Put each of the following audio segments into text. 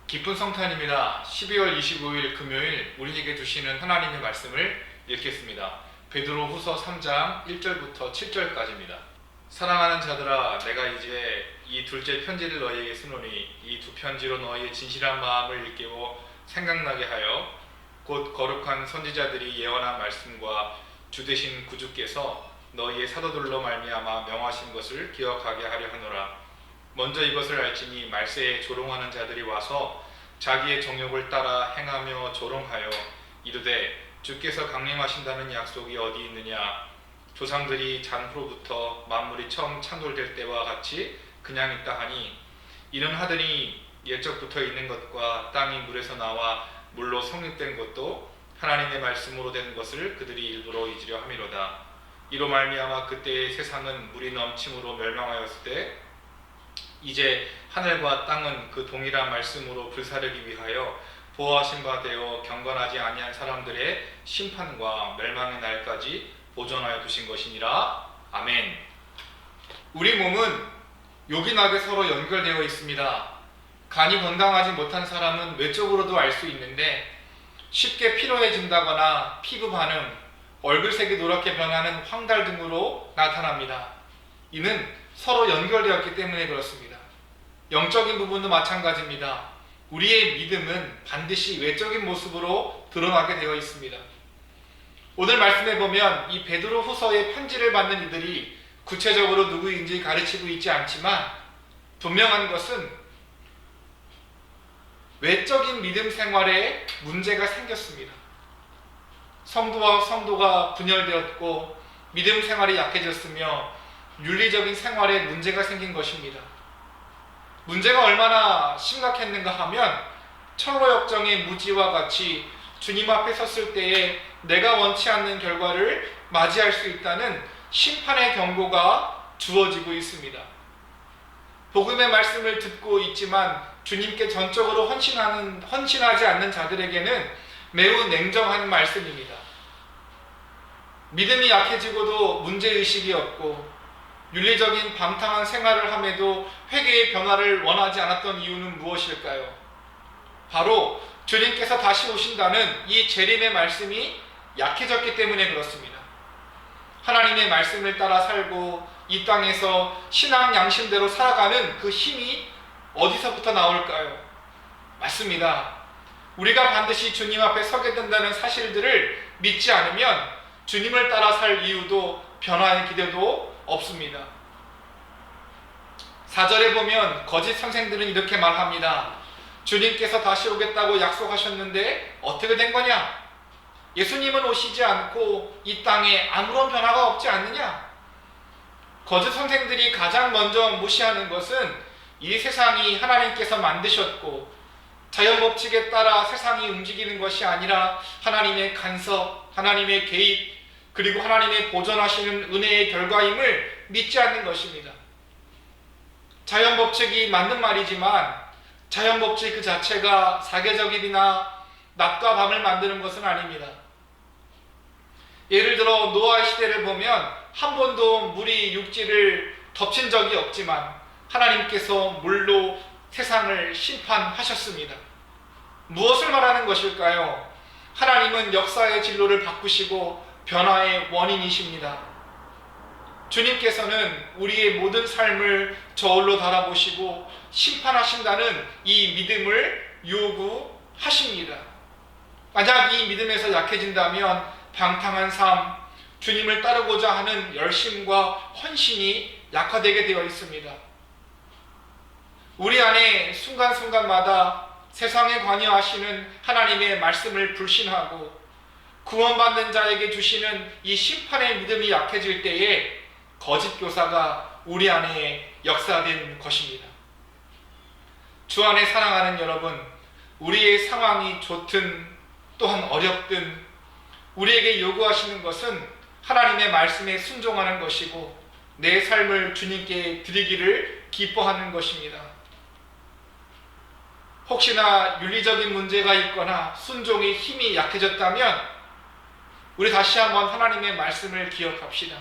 기쁜 성탄입니다. 12월 25일 금요일 우리에게 주시는 하나님의 말씀을 읽겠습니다. 베드로후서 3장 1절부터 7절까지입니다. 사랑하는 자들아, 내가 이제 이 둘째 편지를 너희에게 쓰노니 이 두 편지로 너희의 진실한 마음을 일깨워 생각나게 하여 곧 거룩한 선지자들이 예언한 말씀과 주 되신 구주께서 너희의 사도들로 말미암아 명하신 것을 기억하게 하려 하노라. 먼저 이것을 알지니 말세에 조롱하는 자들이 와서 자기의 정욕을 따라 행하며 조롱하여 이르되 주께서 강림하신다는 약속이 어디 있느냐. 조상들이 잔후로부터 만물이 처음 창돌될 때와 같이 그냥 있다 하니 이는 하더니 옛적부터 있는 것과 땅이 물에서 나와 물로 성립된 것도 하나님의 말씀으로 된 것을 그들이 일부러 잊으려 함이로다. 이로 말미암아 그때의 세상은 물이 넘침으로 멸망하였을 때 이제 하늘과 땅은 그 동일한 말씀으로 불사르기 위하여 보호하신 바 되어 경건하지 아니한 사람들의 심판과 멸망의 날까지 보존하여 두신 것이니라. 아멘. 우리 몸은 요긴하게 서로 연결되어 있습니다. 간이 건강하지 못한 사람은 외적으로도 알 수 있는데 쉽게 피로해진다거나 피부 반응, 얼굴색이 노랗게 변하는 황달 등으로 나타납니다. 이는 서로 연결되었기 때문에 그렇습니다. 영적인 부분도 마찬가지입니다. 우리의 믿음은 반드시 외적인 모습으로 드러나게 되어 있습니다. 오늘 말씀에 보면 이 베드로 후서의 편지를 받는 이들이 구체적으로 누구인지 가르치고 있지 않지만 분명한 것은 외적인 믿음 생활에 문제가 생겼습니다. 성도와 성도가 분열되었고 믿음 생활이 약해졌으며 윤리적인 생활에 문제가 생긴 것입니다. 문제가 얼마나 심각했는가 하면 철로역정의 무지와 같이 주님 앞에 섰을 때에 내가 원치 않는 결과를 맞이할 수 있다는 심판의 경고가 주어지고 있습니다. 복음의 말씀을 듣고 있지만 주님께 전적으로 헌신하지 않는 자들에게는 매우 냉정한 말씀입니다. 믿음이 약해지고도 문제의식이 없고 윤리적인 방탕한 생활을 함에도 회개의 변화를 원하지 않았던 이유는 무엇일까요? 바로 주님께서 다시 오신다는 이 재림의 말씀이 약해졌기 때문에 그렇습니다. 하나님의 말씀을 따라 살고 이 땅에서 신앙 양심대로 살아가는 그 힘이 어디서부터 나올까요? 맞습니다. 우리가 반드시 주님 앞에 서게 된다는 사실들을 믿지 않으면 주님을 따라 살 이유도 변화의 기대도 없습니다. 4절에 보면 거짓 선생들은 이렇게 말합니다. 주님께서 다시 오겠다고 약속하셨는데 어떻게 된 거냐? 예수님은 오시지 않고 이 땅에 아무런 변화가 없지 않느냐? 거짓 선생들이 가장 먼저 무시하는 것은 이 세상이 하나님께서 만드셨고 자연법칙에 따라 세상이 움직이는 것이 아니라 하나님의 간섭, 하나님의 개입, 그리고 하나님의 보존하시는 은혜의 결과임을 믿지 않는 것입니다. 자연법칙이 맞는 말이지만 자연법칙 그 자체가 사계절이나 낮과 밤을 만드는 것은 아닙니다. 예를 들어 노아 시대를 보면 한 번도 물이 육지를 덮친 적이 없지만 하나님께서 물로 세상을 심판하셨습니다. 무엇을 말하는 것일까요? 하나님은 역사의 진로를 바꾸시고 변화의 원인이십니다. 주님께서는 우리의 모든 삶을 저울로 달아보시고 심판하신다는 이 믿음을 요구하십니다. 만약 이 믿음에서 약해진다면 방탕한 삶, 주님을 따르고자 하는 열심과 헌신이 약화되게 되어 있습니다. 우리 안에 순간순간마다 세상에 관여하시는 하나님의 말씀을 불신하고 구원받는 자에게 주시는 이 심판의 믿음이 약해질 때에 거짓 교사가 우리 안에 역사된 것입니다. 주 안에 사랑하는 여러분, 우리의 상황이 좋든 또한 어렵든 우리에게 요구하시는 것은 하나님의 말씀에 순종하는 것이고 내 삶을 주님께 드리기를 기뻐하는 것입니다. 혹시나 윤리적인 문제가 있거나 순종의 힘이 약해졌다면 우리 다시 한번 하나님의 말씀을 기억합시다.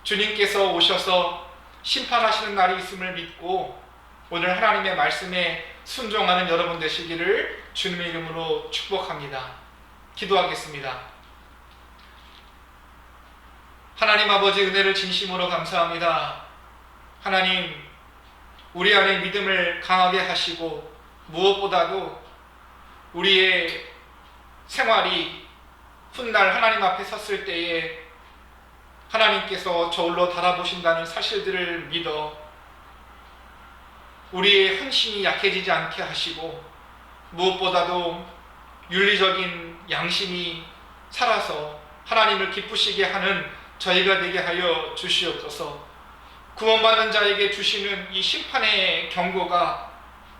주님께서 오셔서 심판하시는 날이 있음을 믿고 오늘 하나님의 말씀에 순종하는 여러분 되시기를 주님의 이름으로 축복합니다. 기도하겠습니다. 하나님 아버지, 은혜를 진심으로 감사합니다. 하나님, 우리 안에 믿음을 강하게 하시고 무엇보다도 우리의 생활이 훗날 하나님 앞에 섰을 때에 하나님께서 저울로 달아보신다는 사실들을 믿어 우리의 헌신이 약해지지 않게 하시고 무엇보다도 윤리적인 양심이 살아서 하나님을 기쁘시게 하는 저희가 되게 하여 주시옵소서. 구원받는 자에게 주시는 이 심판의 경고가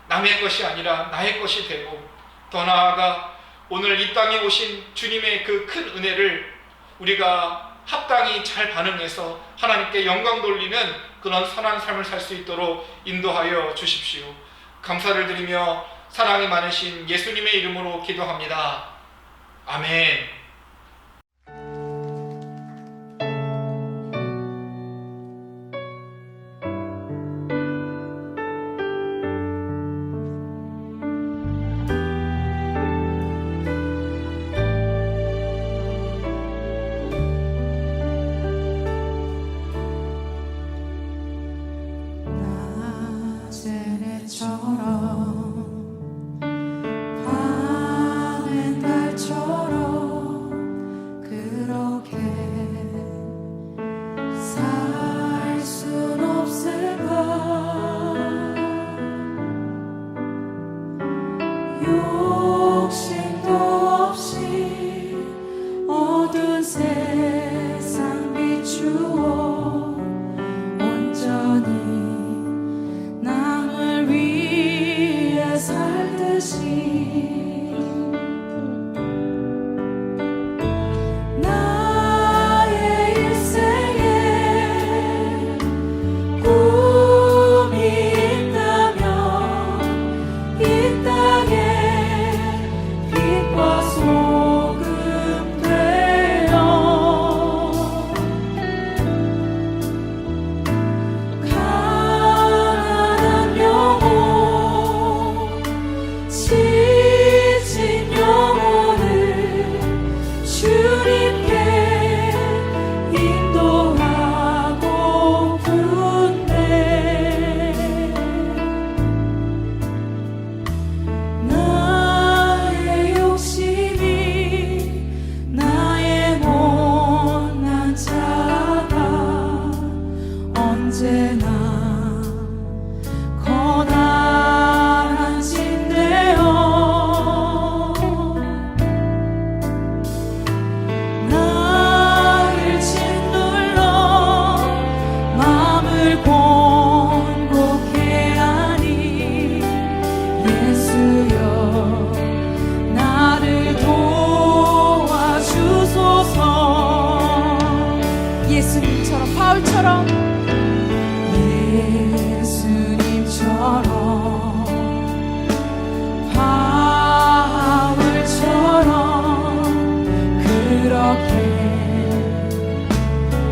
남의 것이 아니라 나의 것이 되고, 더 나아가 오늘 이 땅에 오신 주님의 그 큰 은혜를 우리가 합당히 잘 반응해서 하나님께 영광 돌리는 그런 선한 삶을 살 수 있도록 인도하여 주십시오. 감사를 드리며 사랑이 많으신 예수님의 이름으로 기도합니다. 아멘. 밤엔 달처럼 그렇게 살 순 없을까? 욕심도 없이 어두운 세상 비추어 온전히 남을 위해 살듯이 나의 일생에 꿈이 있다면 이 땅에 빛과 소금 되어 가난한 영혼, 지친 영혼을 주님께 인도하고픈네. 나의 욕심이 나의 못난 자가 언제나 커다란 짐되어 나를 짓눌러 마음을 곤곡해 하니 예수여 나를 도와주소서. 예수님처럼 바울처럼 예수님처럼 바울처럼 그렇게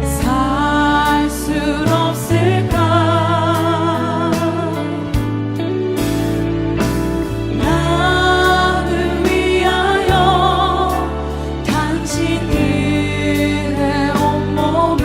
살 수 없을까? 나를 위하여 당신들의 온몸을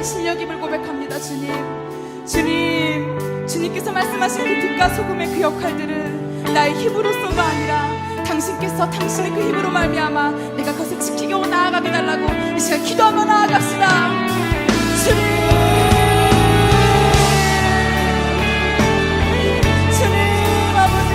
나의 실력임을 고백합니다. 주님께서 말씀하신 그 빛과 소금의 그 역할들은 나의 힘으로서가 아니라 당신께서 당신의 그 힘으로 말미암아 내가 그것을 지키고 나아가게 달라고 이 시간 기도하며 나아갑시다. 주님 아버지,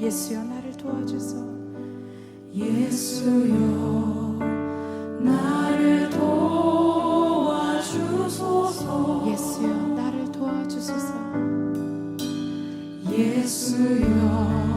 예수여 나를 도와주소. 예수여 나를 도와주소서. 예수여 나를 도와주소서. 예수여